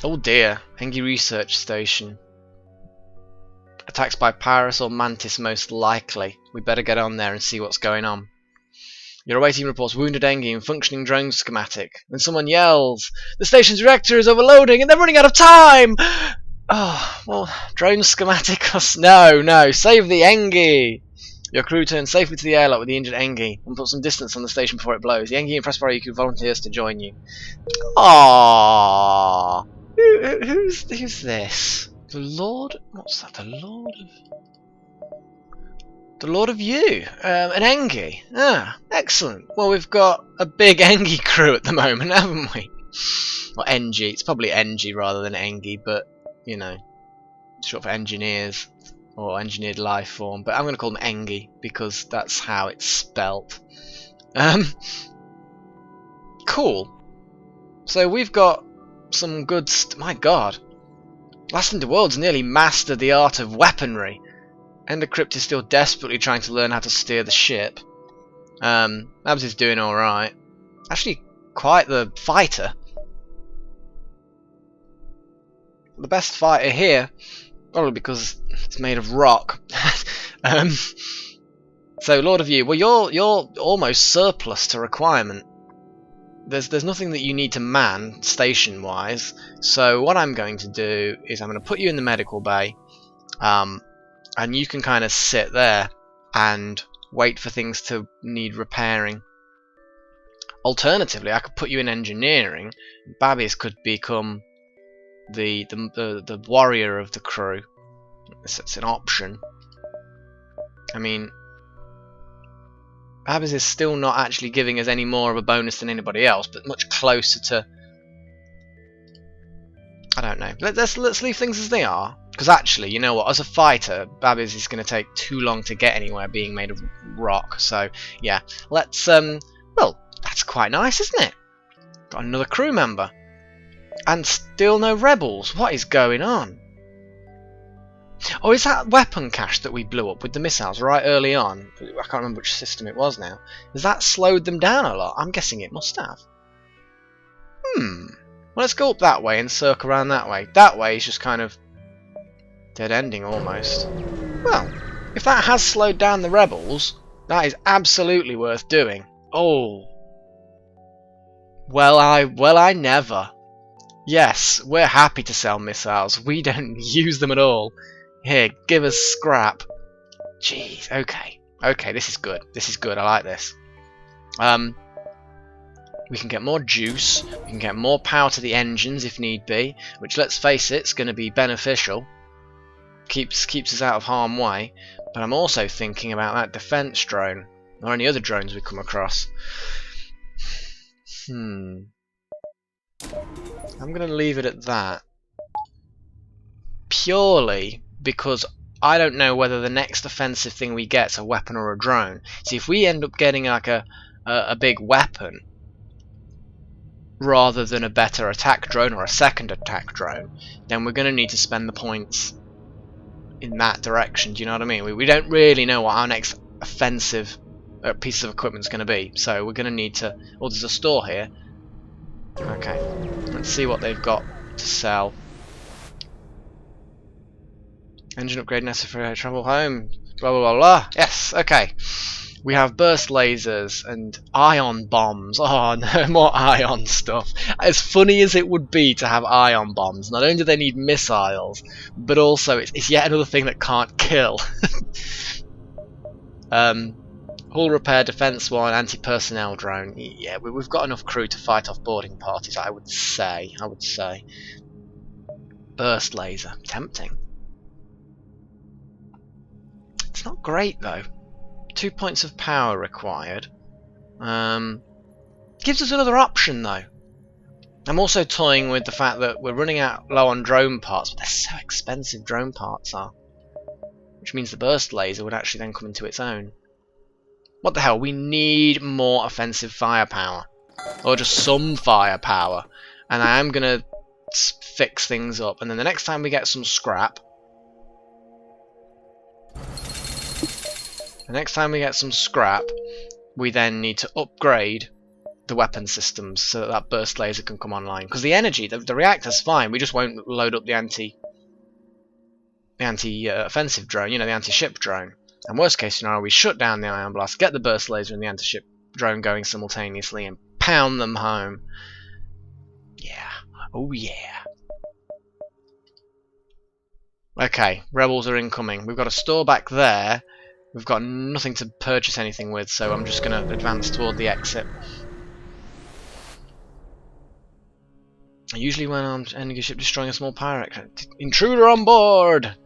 Oh dear, Engi Research Station. Attacks by Pyrus or Mantis most likely. We better get on there and see what's going on. You're awaiting reports. Wounded Engi and functioning drone schematic. Then someone yells, "The station's reactor is overloading and they're running out of time!" Oh, well, drone schematic. No, save the Engi! Your crew turns safely to the airlock with the injured Engi and put some distance on the station before it blows. The Engi impressed by you could volunteers to join you. Aww. Who's this? The Lord? What's that? The Lord of You. An Engi. Ah, excellent. Well, we've got a big Engi crew at the moment, haven't we? Or Engi. It's probably Engi rather than Engi, but, you know, short for engineers. Or engineered life form, but I'm going to call them Engi because that's how it's spelt. Cool. So we've got some good my god. Last in the World's nearly mastered the art of weaponry. Endocrypt is still desperately trying to learn how to steer the ship. Abs is doing alright. Actually, quite the fighter. The best fighter here. Probably because it's made of rock. So Lord of You, well you're almost surplus to requirement. There's nothing that you need to man station wise. So what I'm going to do is I'm going to put you in the medical bay, and you can kind of sit there and wait for things to need repairing. Alternatively, I could put you in engineering. Babbies could become the warrior of the crew. It's an option. I mean, Babbies is still not actually giving us any more of a bonus than anybody else, but much closer to. I don't know. Let's leave things as they are, because actually, you know what? As a fighter, Babbies is going to take too long to get anywhere, being made of rock. So yeah, let's. Well, that's quite nice, isn't it? Got another crew member. And still no rebels. What is going on? Oh, is that weapon cache that we blew up with the missiles right early on? I can't remember which system it was now. Has that slowed them down a lot? I'm guessing it must have. Well, let's go up that way and circle around that way. That way is just kind of dead ending almost. Well, if that has slowed down the rebels, that is absolutely worth doing. Oh. Well, I never. Yes, we're happy to sell missiles. We don't use them at all. Here, give us scrap. Jeez, okay. Okay, this is good. This is good. I like this. We can get more juice. We can get more power to the engines if need be, which, let's face it, is going to be beneficial. Keeps us out of harm's way. But I'm also thinking about that defense drone, or any other drones we come across. I'm going to leave it at that. Purely because I don't know whether the next offensive thing we get is a weapon or a drone. See, if we end up getting like a big weapon rather than a better attack drone or a second attack drone, then we're going to need to spend the points in that direction. Do you know what I mean? We don't really know what our next offensive piece of equipment is going to be, so we're going to need to. Oh, there's a store here. Okay, let's see what they've got to sell. Engine upgrade necessary for travel home. Blah blah blah blah. Yes, okay. We have burst lasers and ion bombs. Oh no, more ion stuff. As funny as it would be to have ion bombs, not only do they need missiles, but also it's yet another thing that can't kill. Hull repair, defense one, anti-personnel drone. Yeah, we've got enough crew to fight off boarding parties. I would say. Burst laser, tempting. It's not great though. 2 points of power required. Gives us another option though. I'm also toying with the fact that we're running out low on drone parts, but they're so expensive, drone parts are. Which means the burst laser would actually then come into its own. What the hell? We need more offensive firepower. Or just some firepower. And I am going to fix things up. And then the next time we get some scrap... we then need to upgrade the weapon systems so that that burst laser can come online. Because the energy, the reactor's fine. We just won't load up the anti-offensive drone, you know, the anti-ship drone. And worst case scenario, we shut down the ion blast, get the burst laser and the anti-ship drone going simultaneously, and pound them home. Yeah. Oh yeah. Okay, rebels are incoming. We've got a store back there. We've got nothing to purchase anything with, so I'm just going to advance toward the exit. Usually when I'm ending a ship destroying a small pirate. Intruder on board!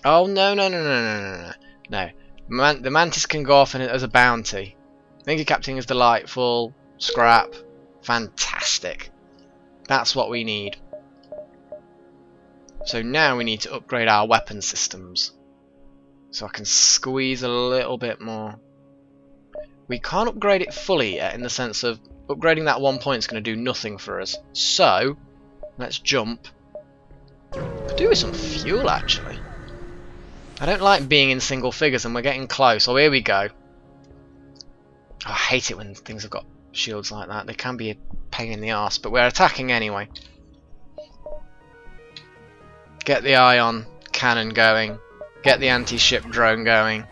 Oh, no, no, no, no, no, no, no. No. The Mantis can go off as a bounty. Thank you, Captain, is delightful. Scrap. Fantastic. That's what we need. So now we need to upgrade our weapon systems. So I can squeeze a little bit more. We can't upgrade it fully yet, in the sense of upgrading that 1 point is going to do nothing for us. So, let's jump. Could do with some fuel, actually. I don't like being in single figures, and we're getting close. Oh, here we go. Oh, I hate it when things have got shields like that. They can be a pain in the arse, but we're attacking anyway. Get the ion cannon going. Get the anti-ship drone going.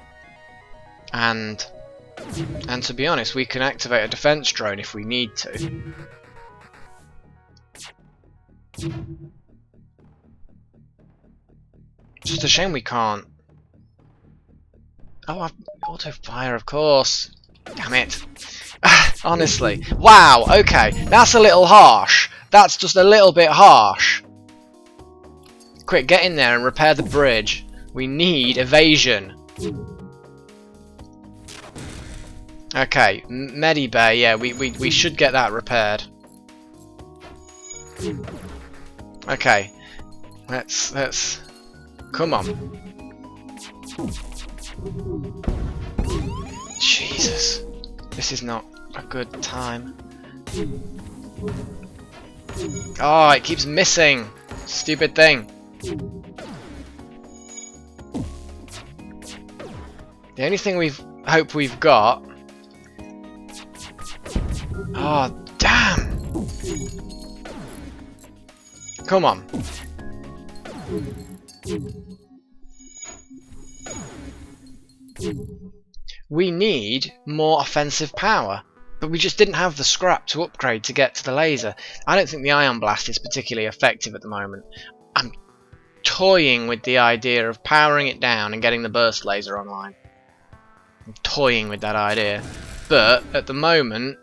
And to be honest, we can activate a defense drone if we need to. Just a shame we can't. Oh, auto fire, of course. Damn it. Honestly. Wow, okay. That's a little harsh. That's just a little bit harsh. Quick, get in there and repair the bridge. We need evasion. Okay, Medibay, yeah, we should get that repaired. Okay. Let's come on. Jesus. This is not a good time. Oh, it keeps missing. Stupid thing. The only thing hope we've got. Oh, damn! Come on. We need more offensive power, but we just didn't have the scrap to upgrade to get to the laser. I don't think the ion blast is particularly effective at the moment. I'm toying with the idea of powering it down and getting the burst laser online. I'm toying with that idea, but at the moment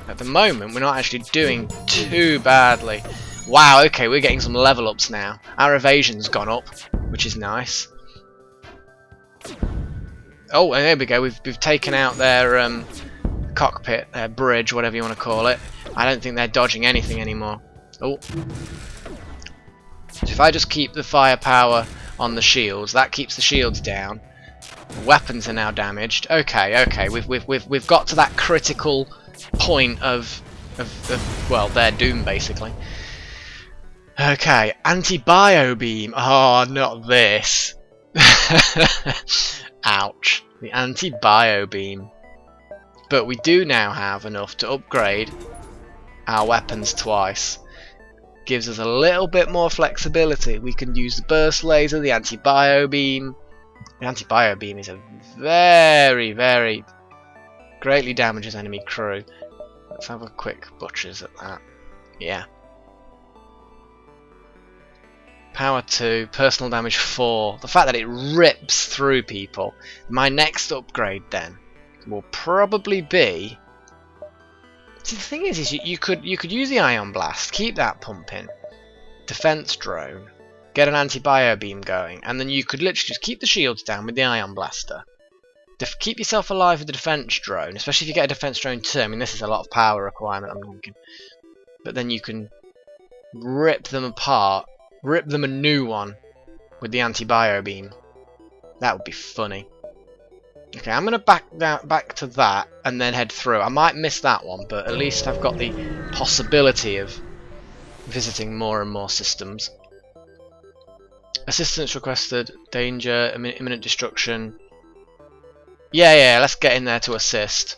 we're not actually doing too badly. Wow, okay, we're getting some level ups now. Our evasion's gone up, which is nice. Oh, and there we go. We've taken out their cockpit, their bridge, whatever you want to call it. I don't think they're dodging anything anymore. Oh. So if I just keep the firepower on the shields, that keeps the shields down. The weapons are now damaged. Okay, okay. We've got to that critical point of well, their doom basically. Okay, anti-bio beam. Oh, not this. Ouch. The anti-bio beam. But we do now have enough to upgrade our weapons twice. Gives us a little bit more flexibility. We can use the burst laser, the anti-bio beam. The anti-bio beam is a very, very greatly damages enemy crew. Let's have a quick butchers at that. Yeah. Power 2, personal damage 4. The fact that it rips through people. My next upgrade then will probably be. See, the thing is you could use the ion blast, keep that pumping, defense drone, get an anti-bio beam going, and then you could literally just keep the shields down with the ion blaster. Keep yourself alive with the defense drone, especially if you get a defense drone too. I mean, this is a lot of power requirement, I'm thinking. But then you can rip them apart. Rip them a new one with the anti-bio beam. That would be funny. Okay, I'm gonna back to that and then head through. I might miss that one, but at least I've got the possibility of visiting more and more systems. Assistance requested. Danger. Imminent destruction. Yeah, let's get in there to assist.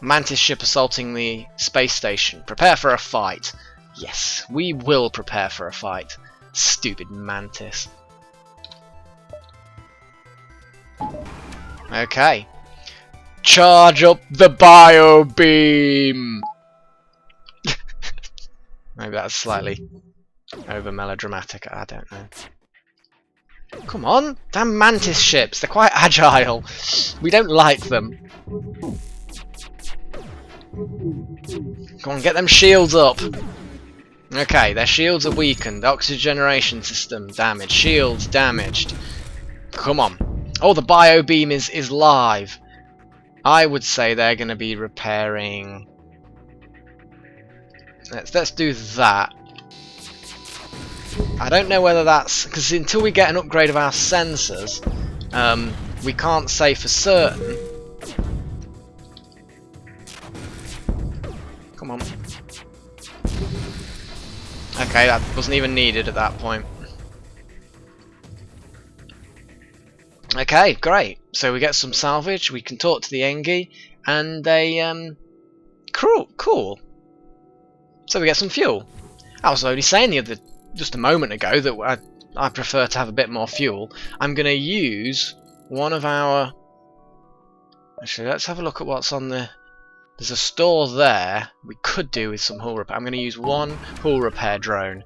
Mantis ship assaulting the space station. Prepare for a fight. Yes, we will prepare for a fight. Stupid Mantis. Okay. Charge up the bio beam! Maybe that's slightly over melodramatic, I don't know. Come on! Damn Mantis ships, they're quite agile. We don't like them. Come on, get them shields up! Okay, their shields are weakened. Oxygenation system damaged. Shields damaged. Come on. Oh, the bio beam is live. I would say they're going to be repairing. Let's do that. I don't know whether that's because until we get an upgrade of our sensors, we can't say for certain. Come on. Okay, that wasn't even needed at that point. Okay, great. So we get some salvage, we can talk to the Engi, and they, cool. So we get some fuel. I was only saying just a moment ago that I prefer to have a bit more fuel. I'm going to use one of our... Actually, let's have a look at what's on the... There's a store there. We could do with some hull repair. I'm going to use one hull repair drone.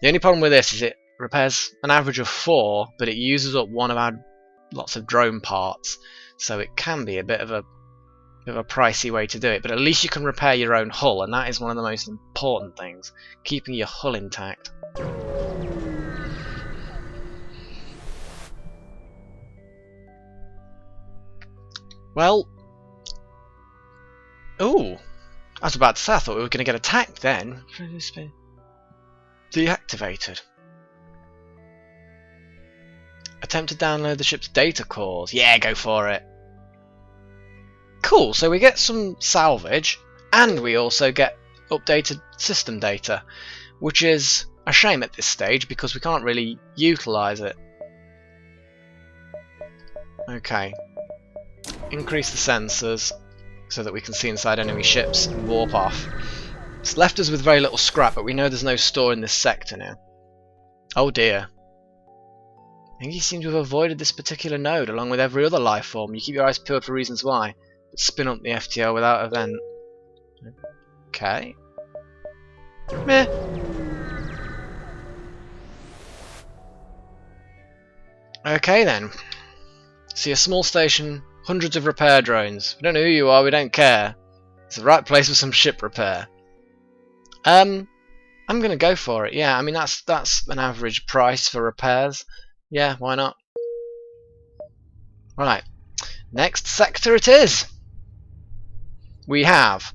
The only problem with this is it repairs an average of 4, but it uses up one of our lots of drone parts, so it can be a bit of a pricey way to do it. But at least you can repair your own hull, and that is one of the most important things, keeping your hull intact. Well, ooh, I was about to say, I thought we were going to get attacked then. Deactivated. Attempt to download the ship's data cores. Yeah, go for it. Cool, so we get some salvage, and we also get updated system data, which is a shame at this stage because we can't really utilise it. Okay. Increase the sensors so that we can see inside enemy ships and warp off. It's left us with very little scrap, but we know there's no store in this sector now. Oh dear. I think you seem to have avoided this particular node along with every other life form. You keep your eyes peeled for reasons why, but spin up the FTL without event. Okay. Meh. Okay then. See a small station, hundreds of repair drones. We don't know who you are, we don't care. It's the right place for some ship repair. I'm gonna go for it, yeah. I mean that's an average price for repairs. Yeah, why not? Right. Next sector it is. We have...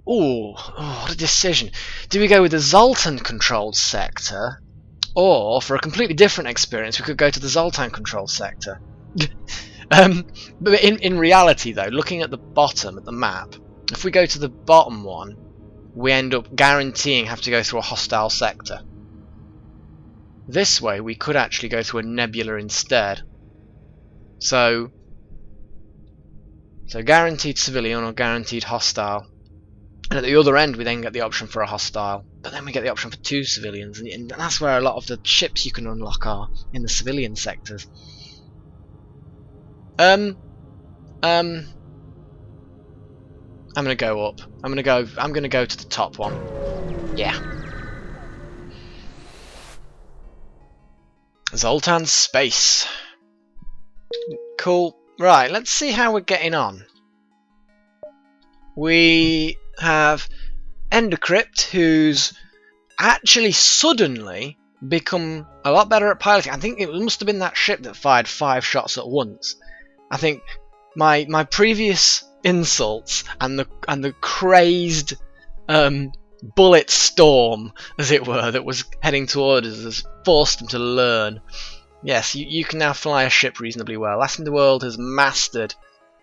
Ooh, what a decision. Do we go with the Zoltan controlled sector? Or, for a completely different experience, we could go to the Zoltan controlled sector. But in reality though, looking at the bottom, at the map, if we go to the bottom one, we end up guaranteeing have to go through a hostile sector. This way we could actually go through a nebula instead. So guaranteed civilian or guaranteed hostile. And at the other end we then get the option for a hostile. But then we get the option for 2 civilians, and that's where a lot of the ships you can unlock are, in the civilian sectors. I'm gonna go up. I'm gonna go to the top one. Yeah. Zoltan Space. Cool. Right, let's see how we're getting on. We have Endercrypt, who's actually suddenly become a lot better at piloting. I think it must have been that ship that fired 5 shots at once. I think my previous insults and the crazed bullet storm, as it were, that was heading towards us has forced them to learn. Yes, you can now fly a ship reasonably well. Last in the World has mastered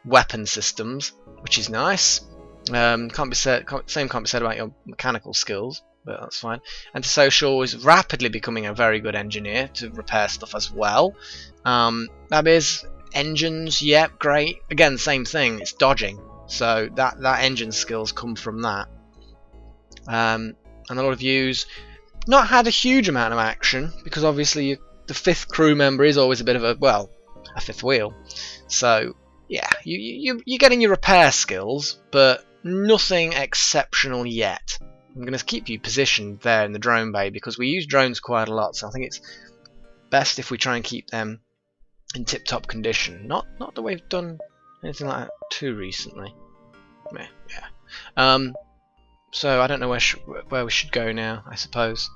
weapon systems, which is nice. Same can't be said about your mechanical skills, but that's fine. Antisocial is rapidly becoming a very good engineer to repair stuff as well. That is engines, yep, great. Again, same thing. It's dodging. So that engine skills come from that. And a lot of views not had a huge amount of action because obviously the fifth crew member is always a bit of a fifth wheel. So yeah, you're getting your repair skills, but nothing exceptional yet. I'm going to keep you positioned there in the drone bay because we use drones quite a lot, so I think it's best if we try and keep them in tip-top condition. Not that we've done anything like that too recently. Yeah. So I don't know where we should go now, I suppose.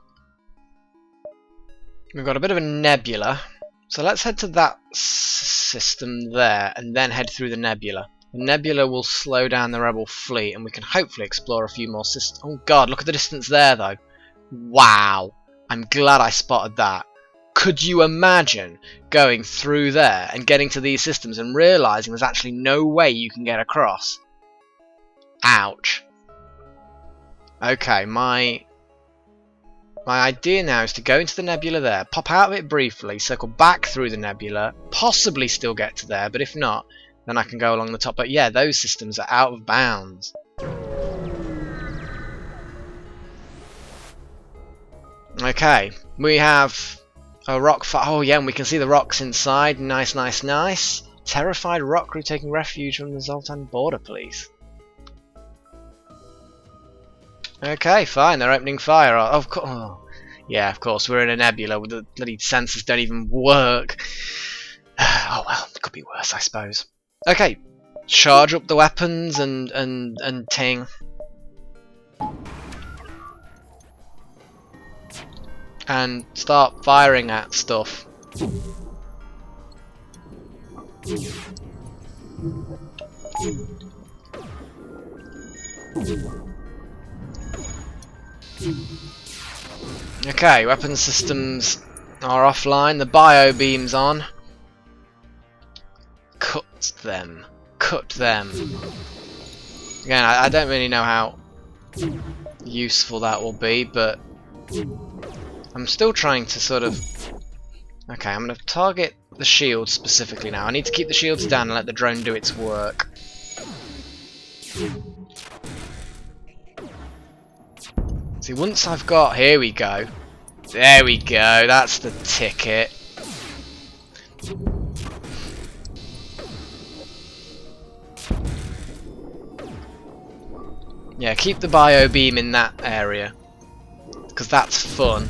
We've got a bit of a nebula, so let's head to that system there and then head through the nebula. The nebula will slow down the rebel fleet and we can hopefully explore a few more systems. Oh god, look at the distance there though. Wow, I'm glad I spotted that. Could you imagine going through there and getting to these systems and realising there's actually no way you can get across? Ouch. Okay, my idea now is to go into the nebula there, pop out of it briefly, circle back through the nebula, possibly still get to there, but if not, then I can go along the top. But yeah, those systems are out of bounds. Okay, we have a rock oh yeah, and we can see the rocks inside. Nice, nice, nice. Terrified rock crew taking refuge from the Zoltan border police. Okay, fine, they're opening fire. Of course. Oh, yeah, of course, we're in a nebula where the bloody sensors don't even work. Oh well, it could be worse, I suppose. Okay, charge up the weapons and ting. And start firing at stuff. Okay, weapon systems are offline. The bio beam's on. Cut them. Cut them. Again, I don't really know how useful that will be, but I'm still trying to sort of... Okay, I'm going to target the shields specifically now. I need to keep the shields down and let the drone do its work. See, once I've got... Here we go. There we go. That's the ticket. Yeah, keep the bio beam in that area, because that's fun.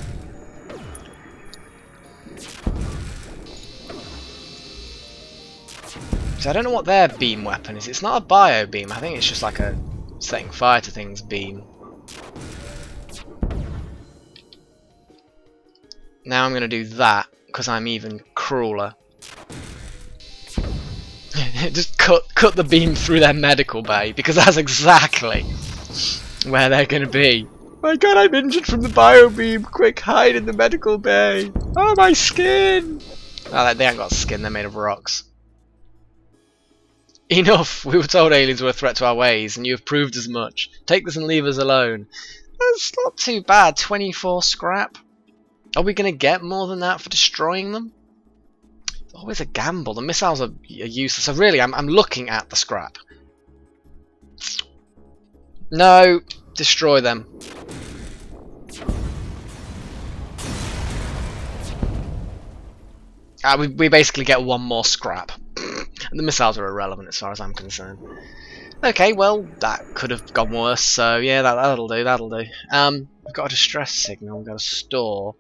So I don't know what their beam weapon is. It's not a bio beam. I think it's just like a setting fire to things beam. Now I'm going to do that because I'm even crueler. Just cut the beam through their medical bay, because that's exactly where they're going to be. My god, I'm injured from the bio beam. Quick, hide in the medical bay. Oh, my skin. Oh, they haven't got skin. They're made of rocks. Enough. We were told aliens were a threat to our ways, and you have proved as much. Take this and leave us alone. That's not too bad. 24 scrap. Are we going to get more than that for destroying them? It's always a gamble. The missiles are useless. So really, I'm looking at the scrap. No, destroy them. We basically get one more scrap. The missiles are irrelevant as far as I'm concerned. Okay, well, that could have gone worse, so yeah, that'll do, that'll do. We've got a distress signal, we've got a store.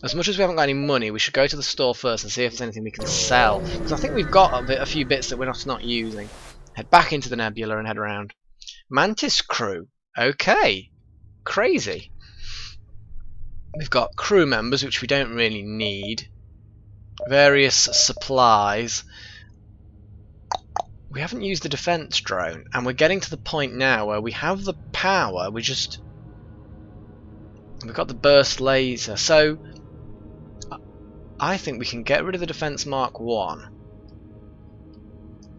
As much as we haven't got any money, we should go to the store first and see if there's anything we can sell. Because I think we've got a few bits that we're not using. Head back into the nebula and head around. Mantis crew. Okay. Crazy. We've got crew members, which we don't really need. Various supplies. We haven't used the defense drone, and we're getting to the point now where we have the power, we've got the burst laser, so I think we can get rid of the defense Mark 1,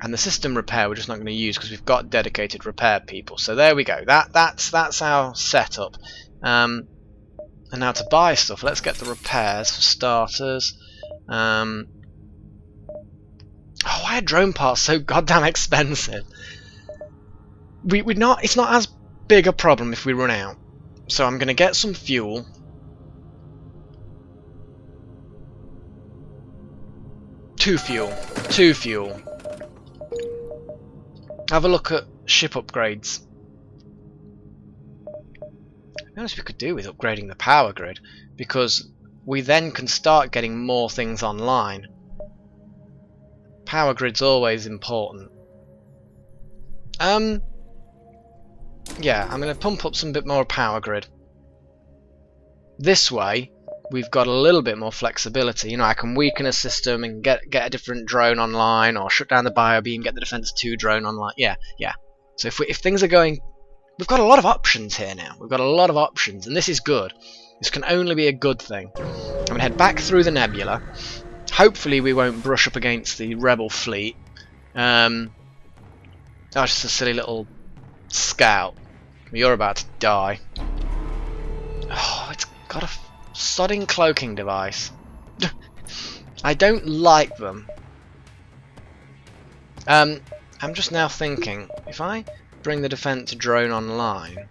and the system repair we're just not going to use because we've got dedicated repair people. So there we go, that's our setup. And now to buy stuff, let's get the repairs for starters. Oh, Why are drone parts so goddamn expensive? It's not as big a problem if we run out. So I'm gonna get some fuel. Two fuel. Have a look at ship upgrades. To be honest, we could do with upgrading the power grid, because we then can start getting more things online. Power grid's always important. Yeah, I'm going to pump up some bit more power grid. This way, we've got a little bit more flexibility. You know, I can weaken a system and get a different drone online, or shut down the biobeam, get the Defense 2 drone online. Yeah. So if things are going, we've got a lot of options here now. We've got a lot of options, and this is good. This can only be a good thing. I'm going to head back through the nebula. Hopefully we won't brush up against the rebel fleet. Oh, just a silly little scout. You're about to die. Oh, it's got a sodding cloaking device. I don't like them. I'm just now thinking, if I bring the defense drone online,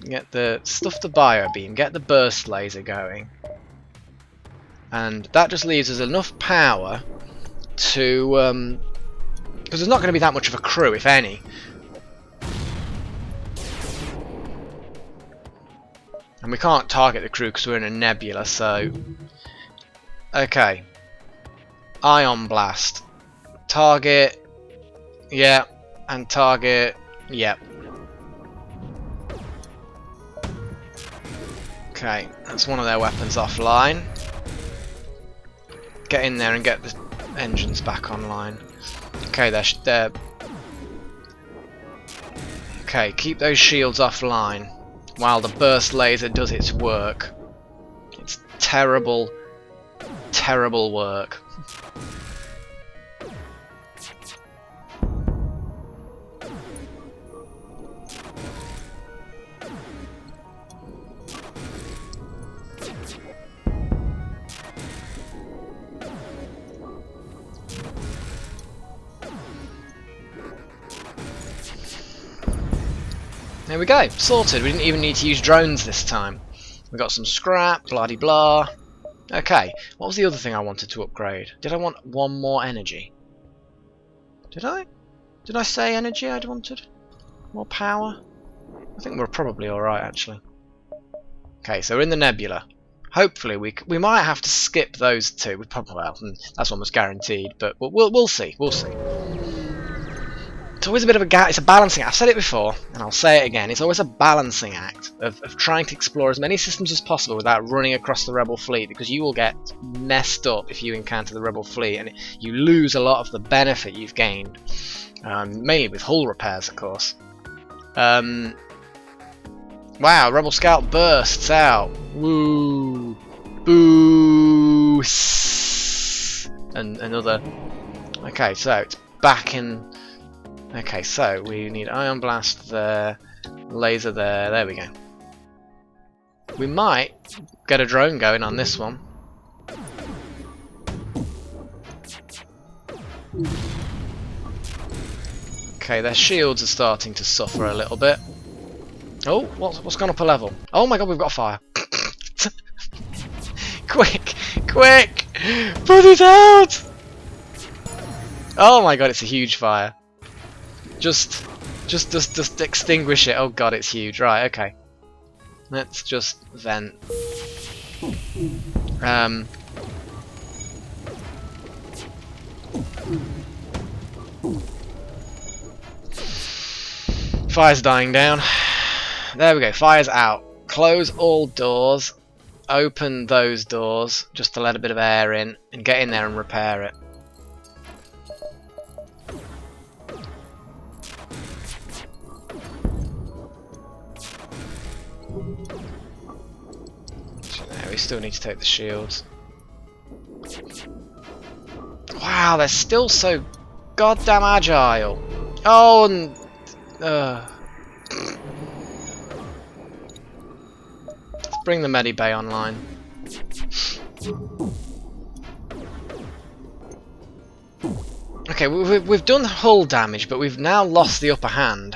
get the stuff to biobeam, get the burst laser going, and that just leaves us enough power to because there's not going to be that much of a crew, if any. And we can't target the crew because we're in a nebula, so... Okay. Ion blast. Target. Yeah. And target. Yep. Okay, that's one of their weapons offline. Get in there and get the engines back online. Okay, they're... Okay, keep those shields offline while the burst laser does its work. It's terrible, terrible work. There we go, sorted. We didn't even need to use drones this time. We got some scrap, blah de blah. Okay, what was the other thing I wanted to upgrade? Did I want one more energy? Did I? Did I say energy I'd wanted? More power? I think we're probably alright actually. Okay, so we're in the nebula. Hopefully we might have to skip those two. We probably, well, that's almost guaranteed, but we'll see. We'll see. It's always a bit of it's a balancing act. I've said it before, and I'll say it again. It's always a balancing act of trying to explore as many systems as possible without running across the rebel fleet, because you will get messed up if you encounter the rebel fleet, and you lose a lot of the benefit you've gained, mainly with hull repairs, of course. Wow, rebel scout bursts out. Woo, boo, and another. Okay, so it's back in. Okay, so we need ion blast there, laser there. There we go. We might get a drone going on this one. Okay, their shields are starting to suffer a little bit. Oh, what's gone up a level? Oh my god, we've got a fire! Quick, quick, put it out! Oh my god, it's a huge fire. Just extinguish it. Oh god, it's huge. Right, okay. Let's just vent. Fire's dying down. There we go, fire's out. Close all doors. Open those doors just to let a bit of air in and get in there and repair it. We still need to take the shields. Wow, they're still so goddamn agile. Oh, and let's bring the medibay online. Okay, we've done hull damage, but we've now lost the upper hand.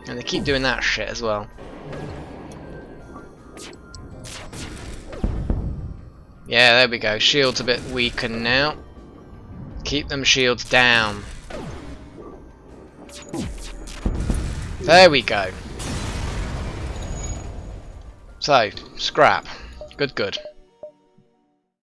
And they keep doing that shit as well. Yeah, there we go. Shield's a bit weaker now. Keep them shields down. There we go. So, scrap. Good, good.